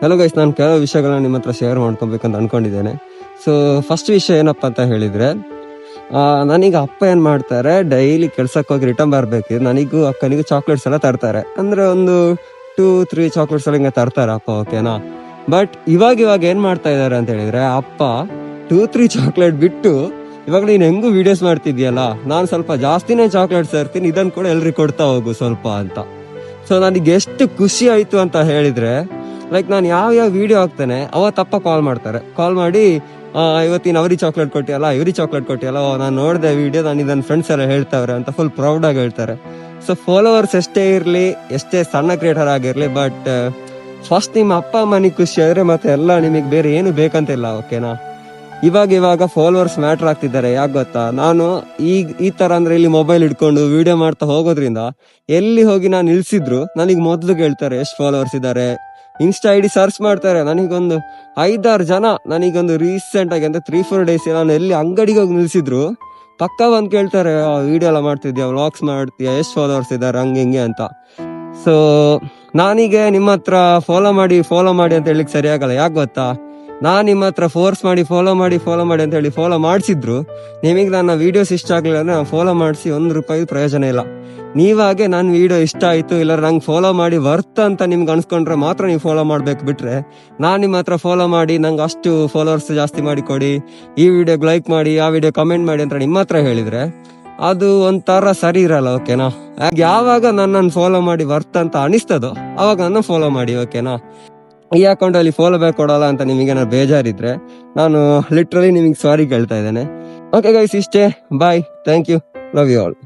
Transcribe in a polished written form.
Hello guys, ನಾನು ಕೆಲವು ವಿಷಯಗಳನ್ನ ನಿಮ್ಮ ಹತ್ರ ಶೇರ್ ಮಾಡ್ಕೊಬೇಕಂತ ಅನ್ಕೊಂಡಿದ್ದೇನೆ. ಸೊ ಫಸ್ಟ್ ವಿಷಯ ಏನಪ್ಪ ಅಂತ ಹೇಳಿದ್ರೆ, ನನಗೆ ಅಪ್ಪ ಏನ್ ಮಾಡ್ತಾರೆ, ಡೈಲಿ ಕೆಲ್ಸಕ್ಕೆ ಹೋಗಿ ರಿಟರ್ನ್ ಬರ್ಬೇಕಿದ್ರೆ ನನಗೂ ಅಕ್ಕನಿಗೂ ಚಾಕ್ಲೇಟ್ಸ್ ಎಲ್ಲ ತರ್ತಾರೆ. ಅಂದ್ರೆ ಒಂದು 2-3 ಚಾಕ್ಲೇಟ್ಸ್ ಎಲ್ಲ ಹಿಂಗೆ ತರ್ತಾರೆ ಅಪ್ಪ, ಓಕೆನಾ. ಬಟ್ ಇವಾಗ ಏನ್ ಮಾಡ್ತಾ ಇದಾರೆ ಅಂತ ಹೇಳಿದ್ರೆ, ಅಪ್ಪ 2-3 ಚಾಕ್ಲೇಟ್ ಬಿಟ್ಟು ಇವಾಗ ನೀನ್ ಹೆಂಗು ವಿಡಿಯೋಸ್ ಮಾಡ್ತಿದ್ಯಲ್ಲ, ನಾನು ಸ್ವಲ್ಪ ಜಾಸ್ತಿನೇ ಚಾಕ್ಲೇಟ್ಸ್ ತರ್ತೀನಿ, ಇದನ್ನ ಕೂಡ ಎಲ್ರಿಗೆ ಕೊಡ್ತಾ ಹೋಗು ಸ್ವಲ್ಪ ಅಂತ. ಸೊ ನನಗೆ ಎಷ್ಟು ಖುಷಿ ಆಯ್ತು ಅಂತ ಹೇಳಿದ್ರೆ, ಲೈಕ್ ನಾನು ಯಾವ ವಿಡಿಯೋ ಹಾಕ್ತೇನೆ ಅವತ್ತಪ್ಪ ಕಾಲ್ ಮಾಡ್ತಾರೆ. ಕಾಲ್ ಮಾಡಿ ಇವತ್ತಿನ ಅವ್ರಿಗೆ ಚಾಕ್ಲೇಟ್ ಕೊಟ್ಟಿಯಲ್ಲ, ಇವ್ರಿಗೆ ಚಾಕ್ಲೇಟ್ ಕೊಟ್ಟಿಯಲ್ಲ, ನಾನು ನೋಡಿದೆ ವಿಡಿಯೋ, ನಾನು ಇದನ್ನ ಫ್ರೆಂಡ್ಸ್ ಎಲ್ಲ ಹೇಳ್ತಾವ್ರೆ ಅಂತ ಫುಲ್ ಪ್ರೌಡ್ ಆಗಿ ಹೇಳ್ತಾರೆ. ಸೊ ಫಾಲೋವರ್ಸ್ ಎಷ್ಟೇ ಇರಲಿ, ಎಷ್ಟೇ ಸಣ್ಣ ಕ್ರಿಯೇಟರ್ ಆಗಿರ್ಲಿ, ಬಟ್ ಫಸ್ಟ್ ನಿಮ್ಮ ಅಪ್ಪ ಅಮ್ಮನಿಗೆ ಖುಷಿ ಆದ್ರೆ ಮತ್ತೆ ಎಲ್ಲ ನಿಮಗೆ ಬೇರೆ ಏನು ಬೇಕಂತಿಲ್ಲ, ಓಕೆನಾ. ಇವಾಗ ಫಾಲೋವರ್ಸ್ ಮ್ಯಾಟರ್ ಆಗ್ತಿದ್ದಾರೆ. ಯಾಕೆ ಗೊತ್ತಾ, ನಾನು ಈ ತರ ಅಂದ್ರೆ ಇಲ್ಲಿ ಮೊಬೈಲ್ ಇಟ್ಕೊಂಡು ವಿಡಿಯೋ ಮಾಡ್ತಾ ಹೋಗೋದ್ರಿಂದ ಎಲ್ಲಿ ಹೋಗಿ ನಾನು ನಿಲ್ಸಿದ್ರು ನನಗೆ ಮೊದಲು ಕೇಳ್ತಾರೆ ಎಷ್ಟು ಫಾಲೋವರ್ಸ್ ಇದ್ದಾರೆ. ಇನ್ಸ್ಟಾ ಐಡಿ ಸರ್ಚ್ ಮಾಡ್ತಾರೆ. ನನಗೊಂದು 5-6 ಜನ ನನಗೊಂದು ರೀಸೆಂಟ್ ಆಗಿ ಅಂದ್ರೆ 3-4 ಡೇಸ್ ನಾನು ಎಲ್ಲಿ ಅಂಗಡಿಗೆ ಹೋಗಿ ನಿಲ್ಸಿದ್ರು ಪಕ್ಕ ಬಂದು ಕೇಳ್ತಾರೆ, ವಿಡಿಯೋ ಎಲ್ಲ ಮಾಡ್ತಿದ್ಯಾ, ವ್ಲಾಗ್ಸ್ ಮಾಡ್ತೀಯಾ, ಎಷ್ಟು ಫಾಲೋವರ್ಸ್ ಇದ್ದಾರೆ, ಹಿಂಗೆ ಅಂತ. ಸೊ ನಾನೀಗ ನಿಮ್ಮ ಹತ್ರ ಫಾಲೋ ಮಾಡಿ ಅಂತ ಹೇಳಿಕ್ ಸರಿ ಆಗಲ್ಲ. ಯಾಕೆ ಗೊತ್ತಾ, ನಾನ್ ನಿಮ್ಮ ಹತ್ರ ಫೋರ್ಸ್ ಮಾಡಿ ಫಾಲೋ ಮಾಡಿ ಅಂತ ಹೇಳಿ ಫಾಲೋ ಮಾಡಿಸಿದ್ರು ನಿಮಗೆ ನನ್ನ ವಿಡಿಯೋಸ್ ಇಷ್ಟ ಆಗ್ಲಿಲ್ಲ ಅಂದ್ರೆ ಫಾಲೋ ಮಾಡಿಸಿ ₹1 ಪ್ರಯೋಜನ ಇಲ್ಲ. ನೀವಾಗೆ ನನ್ನ ವಿಡಿಯೋ ಇಷ್ಟ ಆಯ್ತು, ಇಲ್ಲ ನಂಗೆ ಫಾಲೋ ಮಾಡಿ ವರ್ತ್ ಅಂತ ನಿಮ್ಗೆ ಅನ್ಸ್ಕೊಂಡ್ರೆ ಮಾತ್ರ ನೀವು ಫಾಲೋ ಮಾಡ್ಬೇಕು. ಬಿಟ್ರೆ ನಾನ್ ನಿಮ್ಮ ಹತ್ರ ಫಾಲೋ ಮಾಡಿ ನಂಗೆ ಅಷ್ಟು ಫಾಲೋವರ್ಸ್ ಜಾಸ್ತಿ ಮಾಡಿ ಕೊಡಿ, ಈ ವಿಡಿಯೋಗೆ ಲೈಕ್ ಮಾಡಿ, ಆ ವಿಡಿಯೋ ಕಮೆಂಟ್ ಮಾಡಿ ಅಂತ ನಿಮ್ಮ ಹತ್ರ ಹೇಳಿದ್ರೆ ಅದು ಒಂಥರ ಸರಿ ಇರಲ್ಲ, ಓಕೆನಾ. ಯಾವಾಗ ನನ್ನನ್ನು ಫಾಲೋ ಮಾಡಿ ವರ್ತ್ ಅಂತ ಅನಿಸ್ತದೋ ಅವಾಗ ನನ್ನ ಫಾಲೋ ಮಾಡಿ, ಓಕೆನಾ. ಈ ಅಕೌಂಟ್ ಅಲ್ಲಿ ಫಾಲೋ ಬ್ಯಾಕ್ ಕೊಡಲ್ಲ ಅಂತ ನಿಮಗೆ ಏನಾದ್ರು ಬೇಜಾರಿದ್ರೆ ನಾನು ಲಿಟ್ರಲಿ ನಿಮಗೆ ಸಾರಿ ಕೇಳ್ತಾ ಇದ್ದೇನೆ. ಓಕೆ ಗೈಸ್, ಇಷ್ಟೇ. Bye, thank you, love you all.